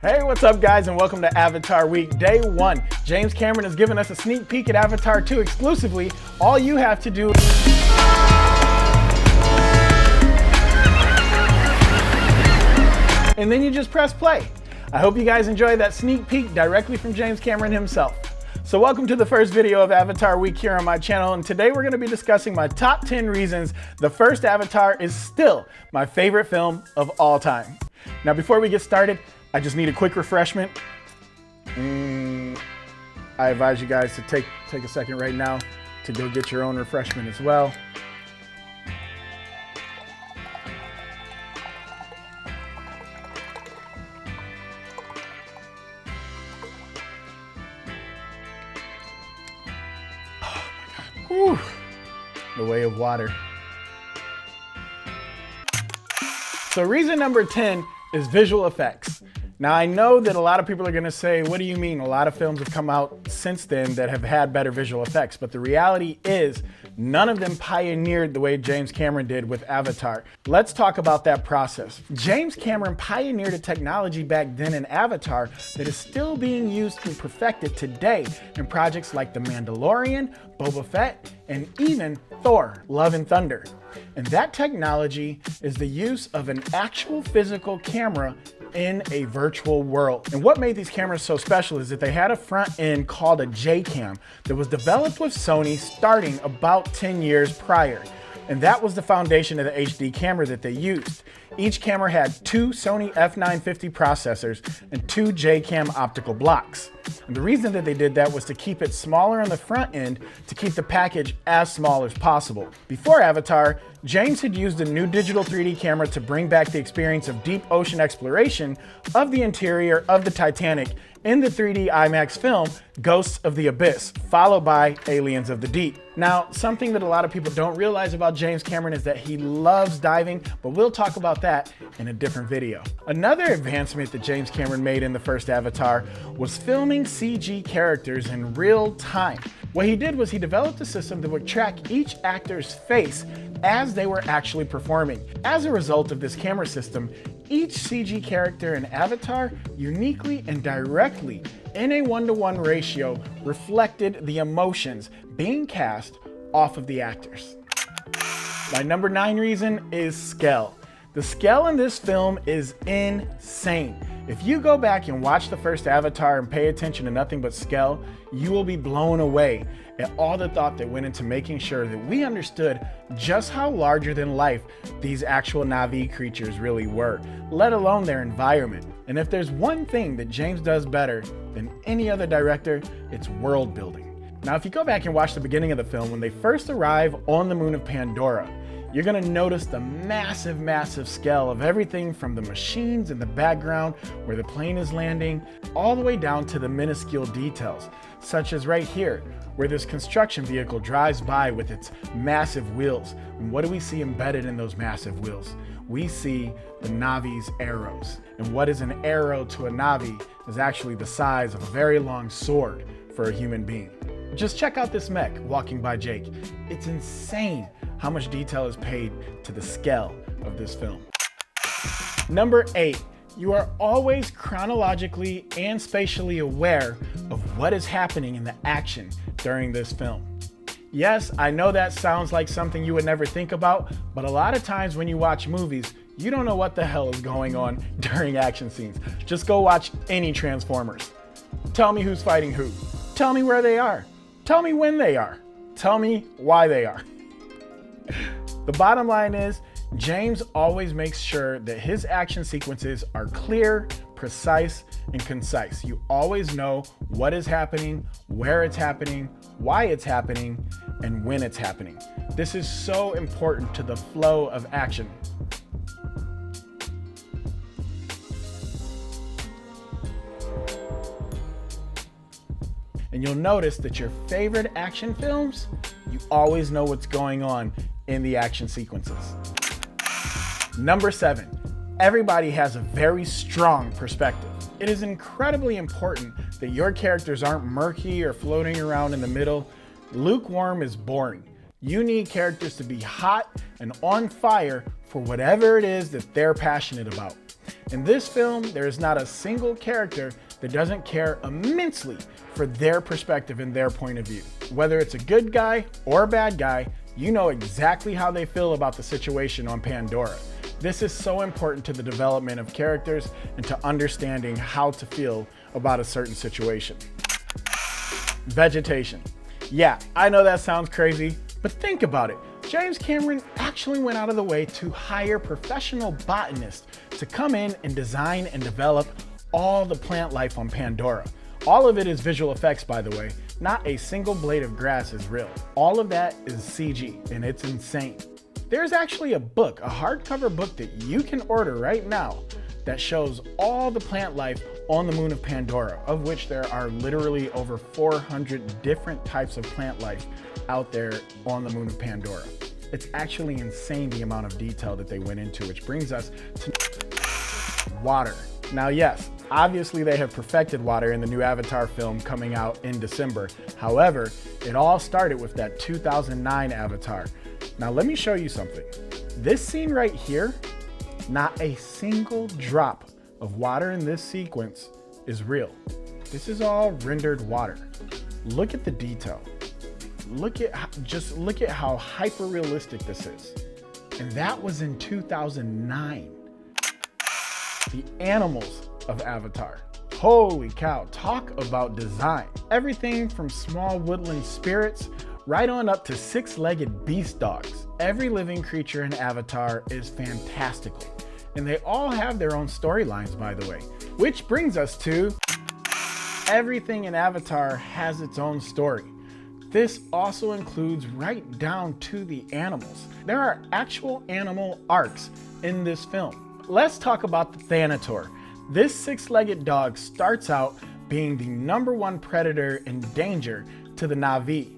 Hey, what's up guys, and welcome to Avatar Week, Day 1. James Cameron has given us a sneak peek at Avatar 2 exclusively. All you have to do and then you just press play. I hope you guys enjoyed that sneak peek directly from James Cameron himself. So welcome to the first video of Avatar Week here on my channel, and today we're going to be discussing my top 10 reasons the first Avatar is still my favorite film of all time. Now before we get started, I just need a quick refreshment. I advise you guys to take a second right now to go get your own refreshment as well. Oh my God. Whew. The way of water. So reason number 10 is visual effects. Now I know that a lot of people are gonna say, what do you mean? A lot of films have come out since then that have had better visual effects, but the reality is none of them pioneered the way James Cameron did with Avatar. Let's talk about that process. James Cameron pioneered a technology back then in Avatar that is still being used and perfected today in projects like The Mandalorian, Boba Fett, and even Thor, Love and Thunder. And that technology is the use of an actual physical camera in a virtual world. And what made these cameras so special is that they had a front end called a J-Cam that was developed with Sony starting about 10 years prior. And that was the foundation of the HD camera that they used. Each camera had two Sony f950 processors and two J-Cam optical blocks. And the reason that they did that was to keep it smaller on the front end to keep the package as small as possible. Before Avatar, James had used a new digital 3D camera to bring back the experience of deep ocean exploration of the interior of the Titanic in the 3D IMAX film, Ghosts of the Abyss, followed by Aliens of the Deep. Now, something that a lot of people don't realize about James Cameron is that he loves diving, but we'll talk about that in a different video. Another advancement that James Cameron made in the first Avatar was filming CG characters in real time. What he did was he developed a system that would track each actor's face as they were actually performing. As a result of this camera system, each CG character in Avatar uniquely and directly in a 1-to-1 ratio reflected the emotions being cast off of the actors. My number 9 reason is scale. The scale in this film is insane. If you go back and watch the first Avatar and pay attention to nothing but scale, you will be blown away at all the thought that went into making sure that we understood just how larger than life these actual Na'vi creatures really were, let alone their environment. And if there's one thing that James does better than any other director, it's world building. Now, if you go back and watch the beginning of the film, when they first arrive on the moon of Pandora, you're gonna notice the massive scale of everything from the machines in the background where the plane is landing, all the way down to the minuscule details, such as right here, where this construction vehicle drives by with its massive wheels. And what do we see embedded in those massive wheels? We see the Na'vi's arrows. And what is an arrow to a Na'vi is actually the size of a very long sword for a human being. Just check out this mech walking by Jake. It's insane how much detail is paid to the scale of this film. Number 8, you are always chronologically and spatially aware of what is happening in the action during this film. Yes, I know that sounds like something you would never think about, but a lot of times when you watch movies, you don't know what the hell is going on during action scenes. Just go watch any Transformers. Tell me who's fighting who. Tell me where they are. Tell me when they are. Tell me why they are. The bottom line is, James always makes sure that his action sequences are clear, precise, and concise. You always know what is happening, where it's happening, why it's happening, and when it's happening. This is so important to the flow of action. And you'll notice that your favorite action films, you always know what's going on in the action sequences. Number 7, everybody has a very strong perspective. It is incredibly important that your characters aren't murky or floating around in the middle. Lukewarm is boring. You need characters to be hot and on fire for whatever it is that they're passionate about. In this film, there is not a single character that doesn't care immensely for their perspective and their point of view. Whether it's a good guy or a bad guy, you know exactly how they feel about the situation on Pandora. This is so important to the development of characters and to understanding how to feel about a certain situation. Vegetation. Yeah, I know that sounds crazy, but think about it. James Cameron actually went out of the way to hire professional botanists to come in and design and develop all the plant life on Pandora. All of it is visual effects, by the way. Not a single blade of grass is real. All of that is CG, and it's insane. There's actually a book, a hardcover book that you can order right now that shows all the plant life on the moon of Pandora, of which there are literally over 400 different types of plant life out there on the moon of Pandora. It's actually insane the amount of detail that they went into, which brings us to water. Now, yes, obviously they have perfected water in the new Avatar film coming out in December. However, it all started with that 2009 Avatar. Now, let me show you something. This scene right here, not a single drop of water in this sequence is real. This is all rendered water. Look at the detail. Look at how hyper realistic this is. And that was in 2009. The animals of Avatar. Holy cow, talk about design. Everything from small woodland spirits right on up to six-legged beast dogs. Every living creature in Avatar is fantastical. And they all have their own storylines, by the way. Which brings us to everything in Avatar has its own story. This also includes right down to the animals. There are actual animal arcs in this film. Let's talk about the Thanator. This six-legged dog starts out being the #1 predator and danger to the Na'vi.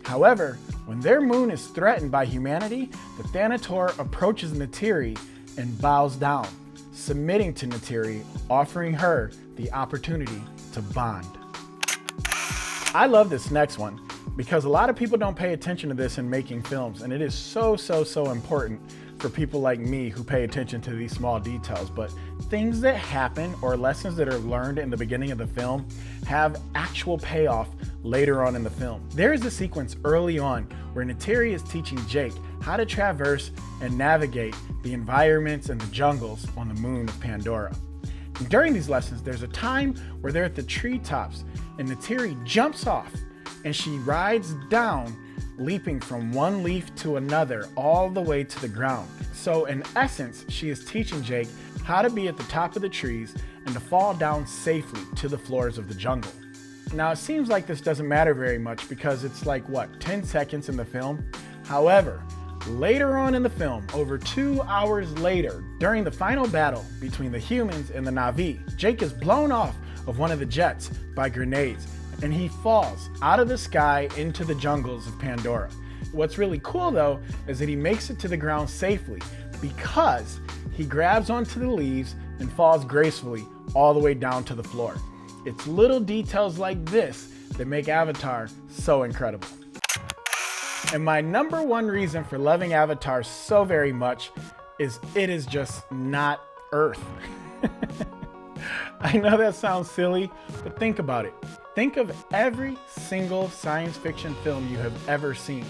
However, when their moon is threatened by humanity, the Thanator approaches Neytiri and bows down, submitting to Neytiri, offering her the opportunity to bond. I love this next one because a lot of people don't pay attention to this in making films, and it is so important for people like me who pay attention to these small details. But things that happen or lessons that are learned in the beginning of the film have actual payoff later on in the film. There is a sequence early on where Neytiri is teaching Jake how to traverse and navigate the environments and the jungles on the moon of Pandora. And during these lessons, there's a time where they're at the treetops and Neytiri jumps off and she rides down, leaping from one leaf to another all the way to the ground. So in essence, she is teaching Jake how to be at the top of the trees and to fall down safely to the floors of the jungle. Now, it seems like this doesn't matter very much because it's like, 10 seconds in the film? However, later on in the film, over 2 hours later, during the final battle between the humans and the Na'vi, Jake is blown off of one of the jets by grenades, and he falls out of the sky into the jungles of Pandora. What's really cool though is that he makes it to the ground safely because he grabs onto the leaves and falls gracefully all the way down to the floor. It's little details like this that make Avatar so incredible. And my #1 reason for loving Avatar so very much is it is just not Earth. I know that sounds silly, but think about it. Think of every single science fiction film you have ever seen.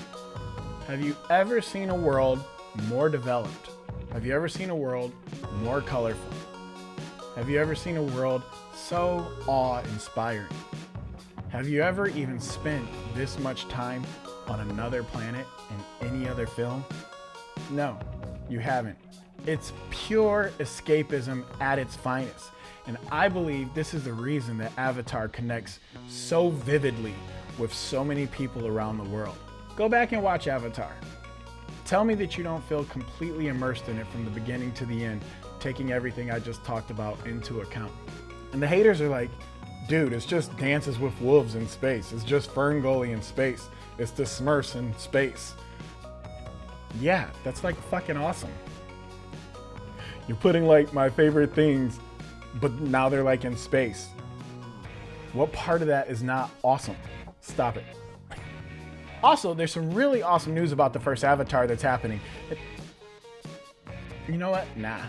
Have you ever seen a world more developed? Have you ever seen a world more colorful? Have you ever seen a world so awe-inspiring? Have you ever even spent this much time on another planet in any other film? No, you haven't. It's pure escapism at its finest. And I believe this is the reason that Avatar connects so vividly with so many people around the world. Go back and watch Avatar. Tell me that you don't feel completely immersed in it from the beginning to the end, taking everything I just talked about into account. And the haters are like, dude, it's just Dances with Wolves in space. It's just Ferngully in space. It's the Smurfs in space. Yeah, that's like fucking awesome. You're putting like my favorite things, but now they're like in space. What part of that is not awesome? Stop it. Also, there's some really awesome news about the first Avatar that's happening. You know what? Nah.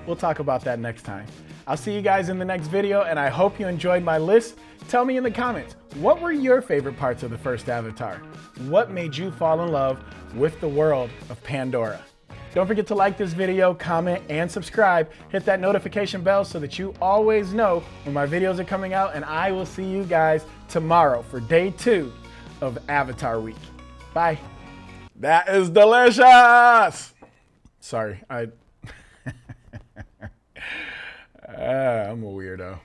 We'll talk about that next time. I'll see you guys in the next video, and I hope you enjoyed my list. Tell me in the comments, what were your favorite parts of the first Avatar? What made you fall in love with the world of Pandora? Don't forget to like this video, comment, and subscribe. Hit that notification bell so that you always know when my videos are coming out, and I will see you guys tomorrow for day 2 of Avatar Week. Bye. That is delicious. Sorry, I'm a weirdo.